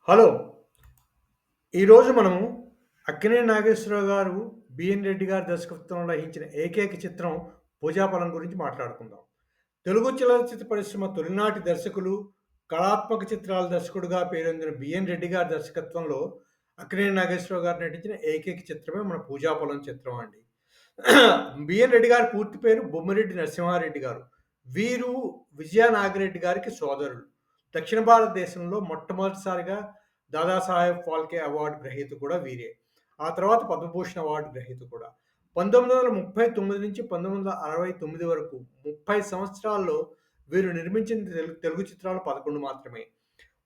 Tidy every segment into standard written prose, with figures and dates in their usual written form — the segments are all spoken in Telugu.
హలో. ఈరోజు మనము అక్కినేని నాగేశ్వరరావు గారు, బిఎన్ రెడ్డి గారి దర్శకత్వంలో వహించిన ఏకైక చిత్రం 'పూజాఫలం' గురించి మాట్లాడుకుందాం. తెలుగు చలనచిత్ర పరిశ్రమ తొలినాటి దర్శకులు, కళాత్మక చిత్రాల దర్శకుడిగా పేరొందిన బిఎన్ రెడ్డి గారి దర్శకత్వంలో అక్కినేని నాగేశ్వరరావు గారు నటించిన ఏకైక చిత్రమే మన 'పూజాఫలం' చిత్రం అండి. బిఎన్ రెడ్డి గారి పూర్తి పేరు బొమ్మిరెడ్డి నరసింహారెడ్డి గారు. వీరు విజయ నాగిరెడ్డి గారికి సోదరులు. దక్షిణ భారతదేశంలో మొట్టమొదటిసారిగా దాదాసాహెబ్ ఫాల్కే అవార్డు గ్రహీత కూడా వీరే. ఆ తర్వాత పద్మభూషణ్ అవార్డు గ్రహీత కూడా. 1939 నుంచి 1969 వరకు 30 సంవత్సరాల్లో వీరు నిర్మించిన తెలుగు చిత్రాలు 11 మాత్రమే.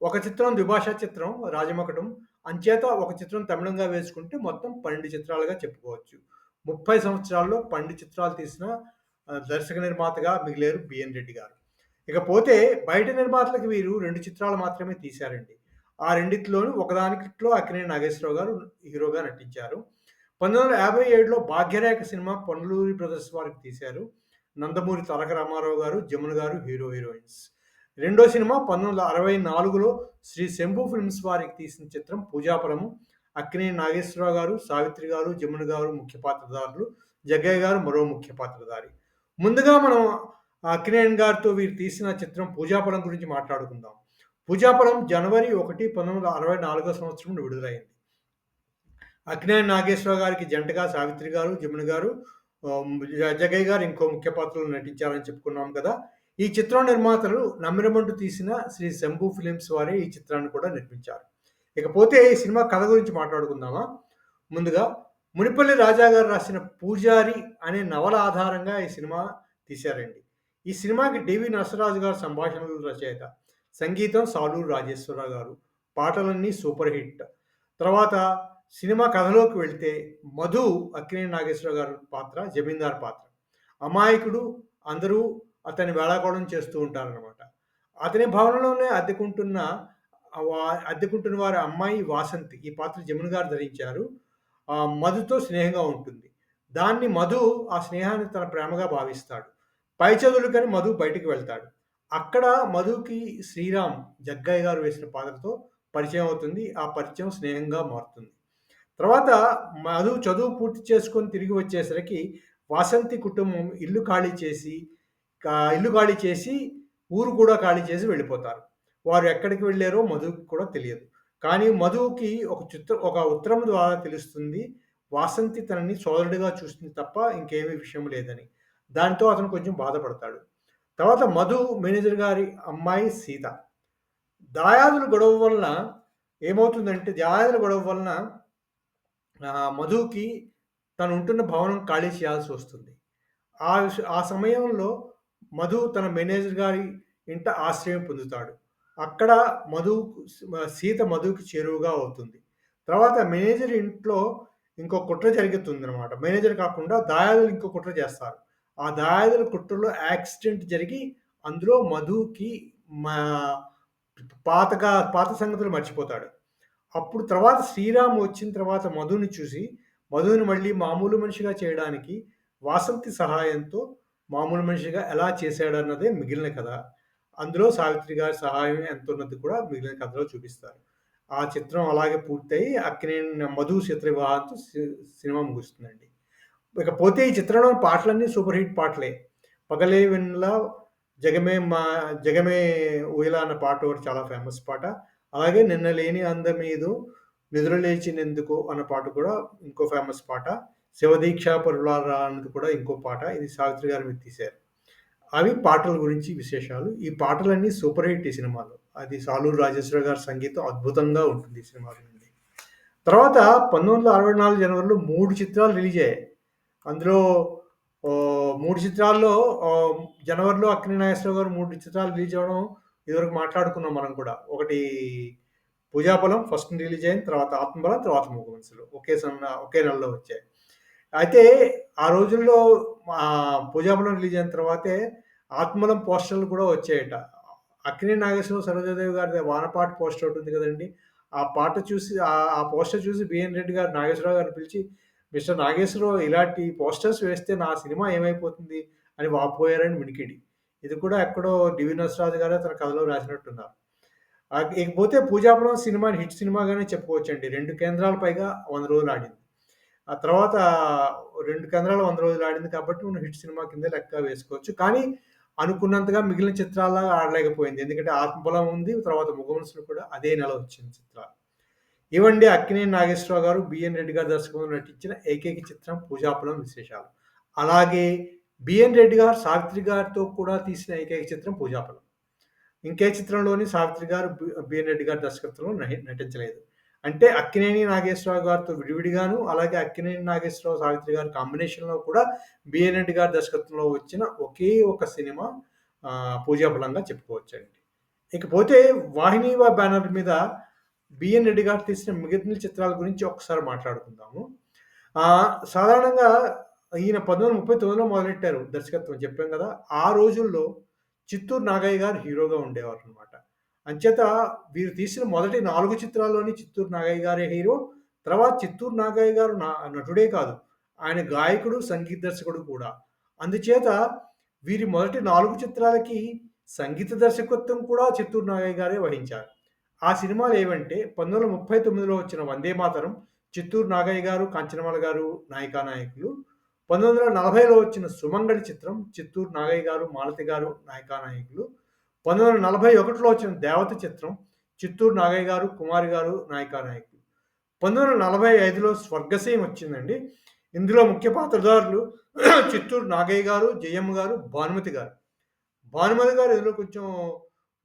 ఒక చిత్రం ద్విభాషా చిత్రం 'రాజమకుటం'. అంచేత ఒక చిత్రం తమిళంగా వేసుకుంటే మొత్తం 12 చిత్రాలుగా చెప్పుకోవచ్చు. 30 సంవత్సరాల్లో 12 చిత్రాలు తీసిన దర్శక నిర్మాతగా మిగిలారు బిఎన్ రెడ్డి గారు. ఇకపోతే బయట నిర్మాతలకు వీరు 2 చిత్రాలు మాత్రమే తీశారండి. ఆ రెండిట్లోనూ ఒకదానిలో అక్కినేని నాగేశ్వరరావు గారు హీరోగా నటించారు. 1957లో 'భాగ్యరేఖ' సినిమా పొన్నలూరి బ్రదర్స్ వారికి తీశారు. నందమూరి తారక రామారావు గారు, జమున గారు హీరోయిన్స్. రెండో సినిమా 1964లో శ్రీ శంభు ఫిల్మ్స్ వారికి తీసిన చిత్రం 'పూజాఫలము'. అక్కినేని నాగేశ్వరరావు గారు, సావిత్రి గారు, జమున గారు ముఖ్య పాత్రధారులు. జగ్గయ్య గారు మరో ముఖ్య పాత్రధారి. ముందుగా మనం అక్కినేని గారితో వీరు తీసిన చిత్రం 'పూజాఫలం' గురించి మాట్లాడుకుందాం. 'పూజాఫలం' జనవరి 1, 1964 సంవత్సరం విడుదలైంది. అక్కినేని నాగేశ్వరరావు గారికి జంటగా సావిత్రి గారు, జమున గారు, జగ్గయ్య గారు ఇంకో ముఖ్య పాత్రలో నటించారని చెప్పుకున్నాం కదా! ఈ చిత్రం నిర్మాతలు నమ్మినమంటూ తీసిన శ్రీ శంభు ఫిలిమ్స్ వారే ఈ చిత్రాన్ని కూడా నిర్మించారు. ఇకపోతే ఈ సినిమా కథ గురించి మాట్లాడుకుందామా? ముందుగా మునిపల్లి రాజా గారు రాసిన 'పూజారి' అనే నవల ఆధారంగా ఈ సినిమా తీశారండి. ఈ సినిమాకి డివి నరసరాజు గారు సంభాషణలు రచయిత. సంగీతం సాలూరు రాజేశ్వరరావు గారు. పాటలన్నీ సూపర్ హిట్. తర్వాత సినిమా కథలోకి వెళ్తే మధు అక్కినేని నాగేశ్వరరావు గారి పాత్ర జమీందార్ పాత్ర. అమాయకుడు, అందరూ అతన్ని వేళాకోళం చేస్తూ ఉంటారనమాట. అతని భవనంలోనే అద్దెకుంటున్న వారి అమ్మాయి వాసంతి ఈ పాత్ర జమున గారు ధరించారు. మధుతో స్నేహంగా ఉంటుంది. దాన్ని మధు ఆ స్నేహాన్ని తన ప్రేమగా భావిస్తాడు. పై చదువులకని మధు బయటికి వెళ్తాడు. అక్కడ మధుకి శ్రీరామ్ జగ్గయ్య గారు వేసిన పాత్రతో పరిచయం అవుతుంది. ఆ పరిచయం స్నేహంగా మారుతుంది. తర్వాత మధు చదువు పూర్తి చేసుకొని తిరిగి వచ్చేసరికి వాసంతి కుటుంబం ఇల్లు ఖాళీ చేసి ఊరు కూడా ఖాళీ చేసి వెళ్ళిపోతారు. వారు ఎక్కడికి వెళ్లారో మధుకి కూడా తెలియదు. కానీ మధుకి ఒక ఉత్తరం ద్వారా తెలుస్తుంది. వాసంతి తనని సోదరుడిగా చూస్తుంది తప్ప ఇంకేమీ విషయం లేదని. దాంతో అతను కొంచెం బాధపడతాడు. తర్వాత మధు మేనేజర్ గారి అమ్మాయి సీత. దాయాదుల గొడవ వలన ఏమవుతుందంటే మధుకి తను ఉంటున్న భవనం ఖాళీ చేయాల్సి వస్తుంది. ఆ సమయంలో మధు తన మేనేజర్ గారి ఇంట ఆశ్రయం పొందుతాడు. అక్కడ సీత మధుకి చేరువగా అవుతుంది. తర్వాత మేనేజర్ ఇంట్లో ఇంకో కుట్ర జరుగుతుందనమాట. మేనేజర్ కాకుండా దాయాదులు ఇంకో కుట్ర చేస్తారు. ఆ దాయాదుల కుట్రలో యాక్సిడెంట్ జరిగి అందులో మధుకి మా పాత సంగతులు మర్చిపోతాడు. అప్పుడు తర్వాత శ్రీరామ్ వచ్చిన తర్వాత మధుని మళ్ళీ మామూలు మనిషిగా చేయడానికి వాసంతి సహాయంతో మామూలు మనిషిగా ఎలా చేశాడన్నదే మిగిలిన కథ. అందులో సావిత్రి గారి సహాయం ఎంతున్నది కూడా మిగిలిన కథలో చూపిస్తారు. ఆ చిత్రం అలాగే పూర్తయి అక్కినేని మధు సీత వివాహంతో సినిమా ముగుస్తుందండి. ఇకపోతే ఈ చిత్రంలోని పాటలన్నీ సూపర్ హిట్ పాటలే. 'పగలే వెన్నెల', 'జగమే ఊయల' అన్న పాట ఒకటి చాలా ఫేమస్ పాట. అలాగే 'నిన్న లేని అందమేదో నిద్రలేచినెందుకో' అన్న పాట కూడా ఇంకో ఫేమస్ పాట. 'శివదీక్ష పరులారా' అన్నది కూడా ఇంకో పాట. ఇది సావిత్రి గారు మీద తీశారు. అవి పాటల గురించి విశేషాలు. ఈ పాటలన్నీ సూపర్ హిట్ ఈ సినిమాలో. అది సాలూరు రాజేశ్వరరావు గారి సంగీతం అద్భుతంగా ఉంటుంది ఈ సినిమాలో నుండి. తర్వాత 1964 జనవరిలో 3 చిత్రాలు రిలీజ్ అయ్యాయి. అందులో 3 చిత్రాల్లో జనవరిలో అక్కినేని నాగేశ్వరరావు గారు 3 చిత్రాలు రిలీజ్ అవ్వడం ఇదివరకు మాట్లాడుకున్నాం మనం కూడా. ఒకటి 'పూజాఫలం' ఫస్ట్ రిలీజ్ అయింది. తర్వాత 'ఆత్మబలం', తర్వాత 'మూగమనసులు' ఒకే నెలలో వచ్చాయి. అయితే ఆ రోజుల్లో 'పూజాఫలం' రిలీజ్ అయిన తర్వాతే 'ఆత్మబలం' పోస్టర్‌లు కూడా వచ్చాయట. అక్కినేని నాగేశ్వరరావు, సరోజాదేవి గారిది 'వానపాట' పోస్టర్ ఒకటి ఉంది కదండీ! ఆ పోస్టర్ చూసి బిఎన్ రెడ్డి గారు నాగేశ్వరరావు గారిని పిలిచి, మిస్టర్ నాగేశ్వరరావు ఇలాంటి పోస్టర్స్ వేస్తే నా సినిమా ఏమైపోతుంది అని వాపోయారని వినికిడి. ఇది కూడా ఎక్కడో డివి నరసరాజు గారే తన కథలో రాసినట్టున్నారు. ఇకపోతే 'పూజాపురం' సినిమాని హిట్ సినిమాగానే చెప్పుకోవచ్చండి. 2 కేంద్రాలు పైగా 100 రోజులు ఆడింది. ఆ తర్వాత 2 కేంద్రాలు 100 రోజులు ఆడింది కాబట్టి మనం హిట్ సినిమా కిందే లెక్క వేసుకోవచ్చు. కానీ అనుకున్నంతగా మిగిలిన చిత్రాల్లాగా ఆడలేకపోయింది. ఎందుకంటే 'ఆత్మబలం' ఉంది. తర్వాత 'మొగమనుసులు' కూడా అదే నెల వచ్చిన చిత్రాలు. ఇవండి అక్కినేని నాగేశ్వరరావు గారు, బిఎన్ రెడ్డి గారి దర్శకత్వంలో నటించిన ఏకైక చిత్రం 'పూజాపురం' విశేషాలు. అలాగే బిఎన్ రెడ్డి గారు, సావిత్రి గారితో కూడా తీసిన ఏకైక చిత్రం 'పూజాపురం.' ఇంకే చిత్రంలోని సావిత్రి గారు బిఎన్ రెడ్డి గారి దర్శకత్వంలో నటించలేదు. అంటే అక్కినేని నాగేశ్వరరావు గారితో విడివిడిగాను, అలాగే అక్కినేని నాగేశ్వరరావు, సావిత్రి గారి కాంబినేషన్‌లో కూడా బిఎన్ రెడ్డి గారి దర్శకత్వంలో వచ్చిన ఒకే ఒక సినిమా 'పూజాఫలంగా' చెప్పుకోవచ్చండి. ఇకపోతే వాహిని బ్యానర్ మీద బిఎన్ రెడ్డి గారు తీసిన మిగిలిన చిత్రాల గురించి ఒకసారి మాట్లాడుకుందాము. సాధారణంగా ఈయన 1939లో మొదలెట్టారు దర్శకత్వం చెప్పాం కదా! ఆ రోజుల్లో చిత్తూరు నాగయ్య గారు హీరోగా ఉండేవారనమాట. అంచేత వీరు తీసిన మొదటి 4 చిత్రాల్లోని చిత్తూరు నాగయ్య గారే హీరో. తర్వాత చిత్తూరు నాగయ్య గారు నటుడే కాదు, ఆయన గాయకుడు, సంగీత దర్శకుడు కూడా. అందుచేత వీరి మొదటి 4 చిత్రాలకి సంగీత దర్శకత్వం కూడా చిత్తూరు నాగయ్య గారే వహించారు. ఆ సినిమాలేవంటే 1939లో వచ్చిన 'వందే మాతరం' చిత్తూరు నాగయ్య గారు, కాంచనమాల గారు నాయికలు. 1940లో వచ్చిన 'సుమంగళి' చిత్రం చిత్తూరు నాగయ్య గారు, మాలతి గారు నాయికలు. 1941లో వచ్చిన 'దేవత' చిత్రం చిత్తూరు నాగయ్య గారు, కుమారి గారు నాయికలు. 1945లో 'స్వర్గసీమ' వచ్చిందండి. ఇందులో ముఖ్య పాత్రధారులు చిత్తూరు నాగయ్య గారు, జయమ్మ గారు, భానుమతి గారు. భానుమతి గారు ఇందులో కొంచెం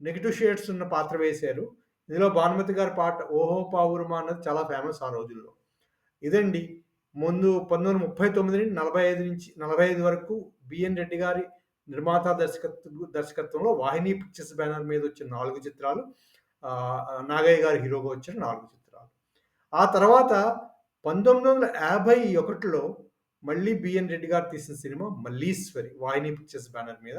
నెగెటివ్ షేడ్స్ ఉన్న పాత్ర వేశారు. ఇందులో భానుమతి గారి పాట 'ఓహో పావురమా' అన్నది చాలా ఫేమస్ ఆ రోజుల్లో. ఇదండి. ముందు 1939 నుండి 45 వరకు బిఎన్ రెడ్డి గారి నిర్మాత దర్శకత్వంలో వాహిని పిక్చర్స్ బ్యానర్ మీద వచ్చిన 4 చిత్రాలు. నాగయ్య గారు హీరోగా వచ్చిన 4 చిత్రాలు. ఆ తర్వాత 1951లో మళ్ళీ బిఎన్ రెడ్డి గారు తీసిన సినిమా 'మల్లీశ్వరి' వాహిని పిక్చర్స్ బ్యానర్ మీద.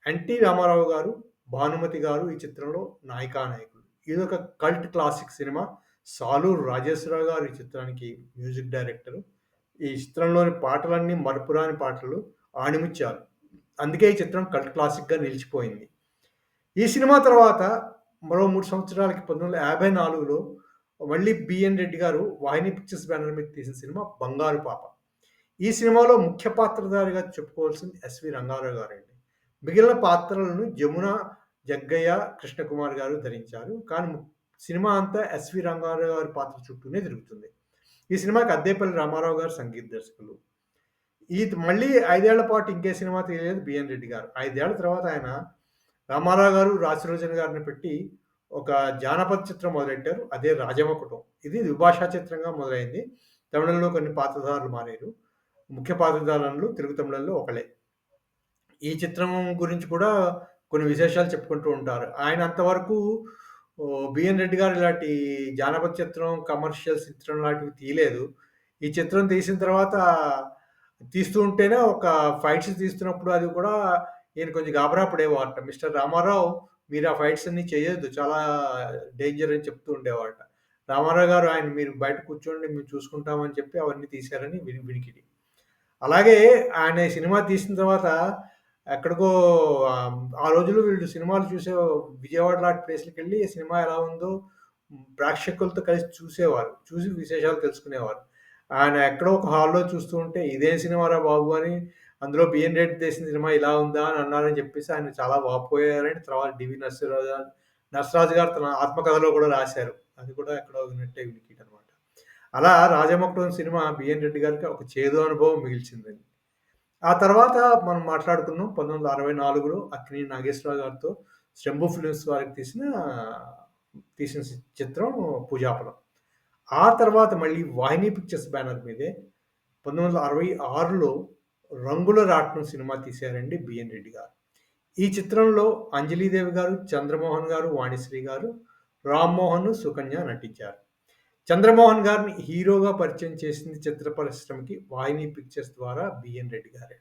ఎన్టీ రామారావు గారు, భానుమతి గారు ఈ చిత్రంలో నాయికలు. ఇదొక కల్ట్ క్లాసిక్ సినిమా. సాలూరు రాజేశ్వరరావు గారు ఈ చిత్రానికి మ్యూజిక్ డైరెక్టరు. ఈ చిత్రంలోని పాటలన్నీ మరపురాని పాటలు, ఆణిముత్యాలు. అందుకే ఈ చిత్రం కల్ట్ క్లాసిక్‌గా నిలిచిపోయింది. ఈ సినిమా తర్వాత మరో 3 సంవత్సరాలకి 1954లో మళ్ళీ బిఎన్ రెడ్డి గారు వాహిని పిక్చర్స్ బ్యానర్ మీద తీసిన సినిమా 'బంగారు పాప'. ఈ సినిమాలో ముఖ్య పాత్రధారిగా చెప్పుకోవాల్సింది ఎస్వి రంగారావు గారండి. మిగిలిన పాత్రలను జమున, జగ్గయ్య, కృష్ణకుమార్ గారు ధరించారు. కానీ సినిమా అంతా ఎస్వి రంగారావు గారి పాత్ర చుట్టూనే తిరుగుతుంది. ఈ సినిమాకి అద్దేపల్లి రామారావు గారు సంగీత దర్శకులు. మళ్ళీ 5 ఏళ్ల పాటు ఇంకే సినిమా తీయలేదు బిఎన్ రెడ్డి గారు. 5 ఏళ్ల తర్వాత ఆయన రామారావు గారు, రాశిరోజన్ గారిని పెట్టి ఒక జానపద చిత్రం మొదలెట్టారు. అదే 'రాజమకుటం'. ఇది ద్విభాషా చిత్రంగా మొదలైంది. తమిళంలో కొన్ని పాత్రధారులు మారారు. ముఖ్య పాత్రధారులు తెలుగు, తమిళంలో ఒకళ్ళే. ఈ చిత్రం గురించి కూడా కొన్ని విశేషాలు చెప్పుకుంటూ ఉంటారు. ఆయన అంతవరకు బిఎన్ రెడ్డి గారు ఇలాంటి జానపద చిత్రం, కమర్షియల్ చిత్రం లాంటివి తీయలేదు. ఈ చిత్రం తీసిన తర్వాత తీస్తూ ఉంటేనే ఒక ఫైట్స్ తీస్తున్నప్పుడు అది కూడా ఈయన కొంచెం గాబరా పడేవారట. మిస్టర్ రామారావు, మీరు ఆ ఫైట్స్ అన్నీ చేయొద్దు, చాలా డేంజర్ అని చెప్తూ ఉండేవారట. రామారావు గారు మీరు బయట కూర్చోండి, మేము చూసుకుంటామని చెప్పి అవన్నీ తీశారని వినికిడి. అలాగే ఆయన సినిమా తీసిన తర్వాత ఎక్కడికో ఆ రోజుల్లో వీళ్ళు సినిమాలు విజయవాడ లాంటి ప్లేస్‌లకెళ్ళి సినిమా ఎలా ఉందో ప్రేక్షకులతో కలిసి చూసేవారు. చూసి విశేషాలు తెలుసుకునేవారు. ఆయన ఎక్కడో ఒక హాల్‌లో చూస్తూ ఉంటే ఇదేం సినిమారా బాబు అని, అందులో బిఎన్ రెడ్డి తీసిన సినిమా ఇలా ఉందా అని అన్నారని చెప్పేసి ఆయన చాలా వాపోయారని తర్వాత డివి నరసరాజు గారు తన ఆత్మకథలో కూడా రాశారు. అది కూడా ఎక్కడో విన్నట్టే వినికిడనమాట. అలా 'రాజమకుటం' సినిమా బిఎన్ రెడ్డి గారికి ఒక చేదు అనుభవం మిగిల్చిందండి. ఆ తర్వాత మనం మాట్లాడుకున్నాం 1964లో అక్కినేని నాగేశ్వరరావు గారితో శంభు ఫిల్మ్స్ వారికి తీసిన చిత్రం 'పూజాపురం.' ఆ తర్వాత మళ్ళీ వాహిని పిక్చర్స్ బ్యానర్ మీదే 1966లో 'రంగుల రాట్నం' సినిమా తీశారండి బిఎన్ రెడ్డి గారు. ఈ చిత్రంలో అంజలీదేవి గారు, చంద్రమోహన్ గారు, వాణిశ్రీ గారు, రామ్మోహన్, సుకన్య నటించారు. చంద్రమోహన్ గారిని హీరోగా పరిచయం చేసింది చిత్ర పరిశ్రమకి వాహిని పిక్చర్స్ ద్వారా బిఎన్ రెడ్డి గారే.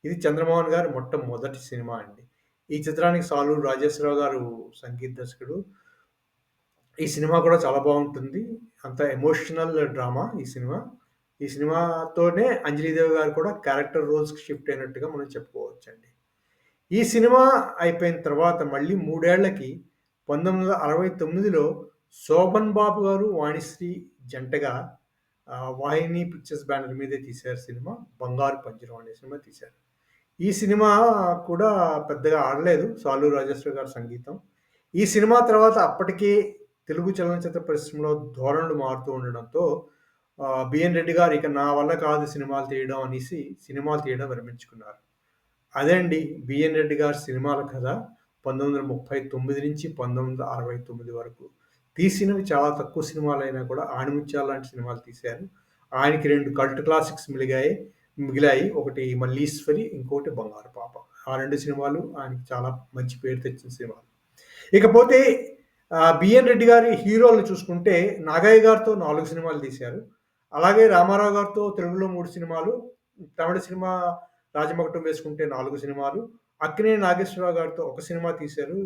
ఇది చంద్రమోహన్ గారి మొట్టమొదటి సినిమా అండి. ఈ చిత్రానికి సాలూరు రాజేశ్వరరావు గారు సంగీత దర్శకుడు. ఈ సినిమా కూడా చాలా బాగుంటుంది. అంత ఎమోషనల్ డ్రామా ఈ సినిమా. ఈ సినిమాతోనే అంజలీదేవి గారు కూడా క్యారెక్టర్ రోల్స్‌కి షిఫ్ట్ అయినట్టుగా మనం చెప్పుకోవచ్చండి. ఈ సినిమా అయిపోయిన తర్వాత మళ్ళీ 3 ఏళ్లకి 1969లో శోభన్ బాబు గారు, వాణిశ్రీ జంటగా వాహిని పిక్చర్స్ బ్యానర్ మీదే తీశారు సినిమా 'బంగారు పంజరం' అనే సినిమా తీశారు. ఈ సినిమా కూడా పెద్దగా ఆడలేదు. 'సాలూరు రాజేశ్వరి' గారి సంగీతం. ఈ సినిమా తర్వాత అప్పటికే తెలుగు చలనచిత్ర పరిశ్రమలో ధోరణులు మారుతూ ఉండడంతో 'బిఎన్ రెడ్డి' గారు ఇక నా వల్ల కాదు సినిమాలు తీయడం అనేసి సినిమాలు తీయడం విరమించుకున్నారు. అదే అండి 'బిఎన్ రెడ్డి' గారి సినిమాల కథ 1939 నుంచి 1969 వరకు. తీసినవి చాలా తక్కువ సినిమాలైనా కూడా 'ఆణిముత్యాలు' లాంటి సినిమాలు తీశారు. ఆయనకి 2 కల్ట్ క్లాసిక్స్ మిగిలాయి. ఒకటి 'మల్లీశ్వరి' ఇంకోటి 'బంగారు పాప'. ఆ 2 సినిమాలు ఆయనకి చాలా మంచి పేరు తెచ్చిన సినిమాలు. ఇకపోతే 'బిఎన్ రెడ్డి' గారి హీరోలను చూసుకుంటే 'నాగయ్య' గారితో 4 సినిమాలు తీశారు. అలాగే 'రామారావు' గారితో తెలుగులో 3 సినిమాలు, తమిళ సినిమా 'రాజమకుటం' వేసుకుంటే 4 సినిమాలు, అక్కినేని నాగేశ్వరరావు గారితో ఒక సినిమా తీశారు.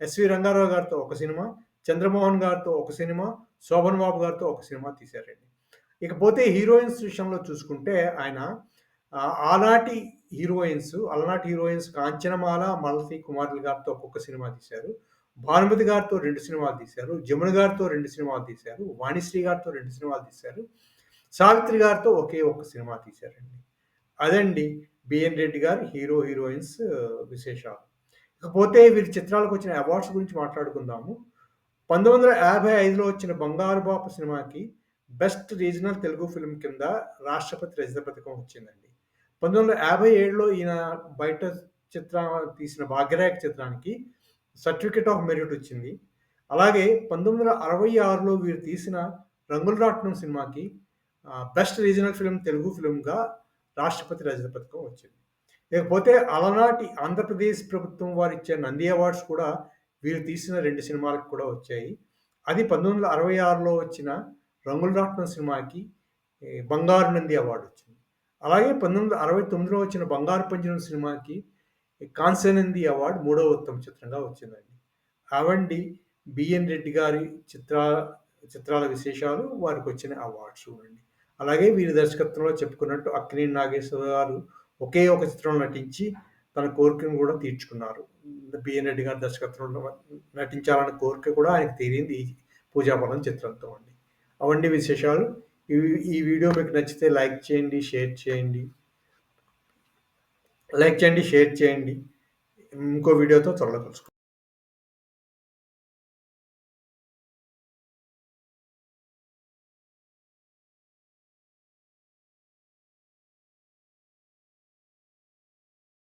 ఎస్వి రంగారావు గారితో ఒక సినిమా, చంద్రమోహన్ గారితో ఒక సినిమా, శోభన్ బాబు గారితో ఒక సినిమా తీశారండి. ఇకపోతే హీరోయిన్స్ విషయంలో చూసుకుంటే ఆయన అలనాటి హీరోయిన్స్ కాంచనమాల, మాలతి కుమారులు గారితో ఒక్కొక్క సినిమా తీశారు. భానుమతి గారితో 2 సినిమాలు తీశారు. జమున గారితో 2 సినిమాలు తీశారు. వాణిశ్రీ గారితో 2 సినిమాలు తీశారు. సావిత్రి గారితో ఒకే ఒక్క సినిమా తీశారండి. అదండి 'బిఎన్ రెడ్డి' గారి హీరోయిన్స్ విశేషాలు. ఇకపోతే వీరి చిత్రాలకొచ్చిన అవార్డ్స్ గురించి మాట్లాడుకుందాము. 1955లో వచ్చిన 'బంగారు బాప' సినిమాకి బెస్ట్ రీజనల్ తెలుగు ఫిల్మ్ కింద రాష్ట్రపతి రజత పథకం వచ్చిందండి. 1957లో ఈయన బయట తీసిన 'భాగ్యరేఖ' చిత్రానికి సర్టిఫికేట్ ఆఫ్ మెరిట్ వచ్చింది. అలాగే 1966లో వీరు తీసిన 'రంగుల రాట్నం' సినిమాకి బెస్ట్ రీజనల్ ఫిల్మ్ తెలుగు ఫిల్మ్‌గా రాష్ట్రపతి రజత పథకం వచ్చింది. ఇకపోతే అలనాటి ఆంధ్రప్రదేశ్ ప్రభుత్వం వారిచ్చే నంది అవార్డ్స్ కూడా వీరు తీసిన 2 సినిమాలకు కూడా వచ్చాయి. అది 1966లో వచ్చిన 'రంగుల రాట్నం' సినిమాకి బంగారు నంది అవార్డ్ వచ్చింది. అలాగే 1969లో వచ్చిన 'బంగారు పంజరం' సినిమాకి కాంస్య నంది అవార్డ్ మూడవ ఉత్తమ చిత్రంగా వచ్చిందండి. అవండి 'బిఎన్ రెడ్డి' గారి చిత్రాల విశేషాలు, వారికొచ్చిన అవార్డ్స్ అండి. అలాగే వీరి దర్శకత్వంలో చెప్పుకున్నట్టు అక్కినేని నాగేశ్వరరావు గారు ఒకే ఒక చిత్రంలో నటించి తన కోరికను కూడా తీర్చుకున్నారు. 'బిఎన్ రెడ్డి' గారి దర్శకత్వంలో నటించాలన్న కోరిక కూడా ఆయనకు తీరింది ఈ 'పూజాపలం' చిత్రంతో అండి. అవండి విశేషాలు. ఈ వీడియో మీకు నచ్చితే లైక్ చేయండి, షేర్ చేయండి. ఇంకో వీడియోతో త్వరలో కలుసుకుందాం.